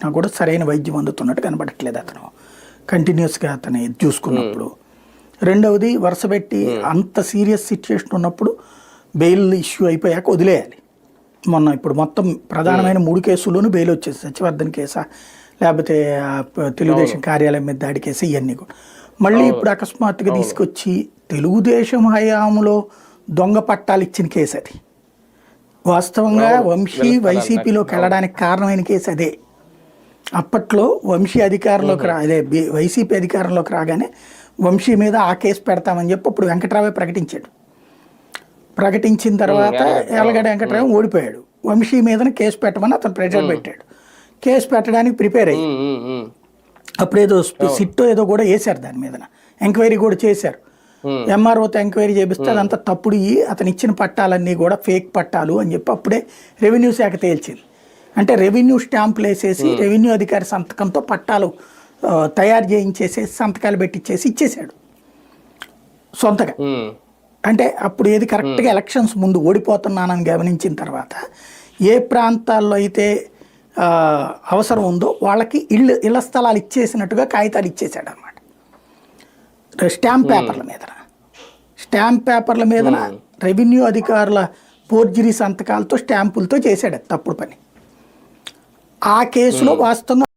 వచ్చినా కూడా సరైన వైద్యం అందుతున్నట్టు కనబడట్లేదు అతను కంటిన్యూస్గా అతను ఇది చూసుకున్నప్పుడు. రెండవది వరుసపెట్టి అంత సీరియస్ సిచ్యుయేషన్ ఉన్నప్పుడు బెయిల్ ఇష్యూ అయిపోయాక వదిలేయాలి. ఇప్పుడు మొత్తం ప్రధానమైన 3 కేసుల్లోనూ బెయిల్ వచ్చేసి సత్యవర్ధన్ కేసా లేకపోతే తెలుగుదేశం కార్యాలయం మీద దాడి కేసు ఇవన్నీ కూడా మళ్ళీ ఇప్పుడు అకస్మాత్తుగా తీసుకొచ్చి తెలుగుదేశం హయాంలో దొంగ పట్టాలు ఇచ్చిన కేసు అది. వాస్తవంగా వంశీ వైసీపీలోకి వెళ్ళడానికి కారణమైన కేసు అదే. అప్పట్లో వంశీ అధికారంలోకి అదే వైసీపీ అధికారంలోకి రాగానే వంశీ మీద ఆ కేసు పెడతామని చెప్పి అప్పుడు వెంకట్రావే ప్రకటించాడు. ప్రకటించిన తర్వాత ఎర్లగడ్డ వెంకట్రావు ఓడిపోయాడు. వంశీ మీదన కేసు పెట్టమని అతను ప్రెజర్ పెట్టాడు. కేసు పెట్టడానికి ప్రిపేర్ అయ్యి అప్పుడు ఏదో సిట్టో ఏదో కూడా వేశారు, దాని మీద ఎంక్వైరీ కూడా చేశారు. ఎంఆర్ఓతో ఎంక్వైరీ చేపిస్తే అదంతా తప్పుడు అతను ఇచ్చిన పట్టాలన్నీ కూడా ఫేక్ పట్టాలు అని చెప్పి అప్పుడే రెవెన్యూ శాఖ తేల్చింది. అంటే రెవెన్యూ స్టాంపులు వేసేసి రెవెన్యూ అధికారి సంతకంతో పట్టాలు తయారు చేయించేసేసి సంతకాలు పెట్టించేసి ఇచ్చేసాడు సొంతగా. అంటే అప్పుడు ఏది కరెక్ట్గా ఎలక్షన్స్ ముందు ఓడిపోతున్నానని గమనించిన తర్వాత ఏ ప్రాంతాల్లో అయితే అవసరం ఉందో వాళ్ళకి ఇళ్ల స్థలాలు ఇచ్చేసినట్టుగా కాగితాలు ఇచ్చేసాడు అనమాట. స్టాంప్ పేపర్ల మీద రెవెన్యూ అధికారుల ఫోర్జరీ సంతకాలతో స్టాంపులతో చేశాడు తప్పుడు పని. ఆ కేసులో వాస్తవంగా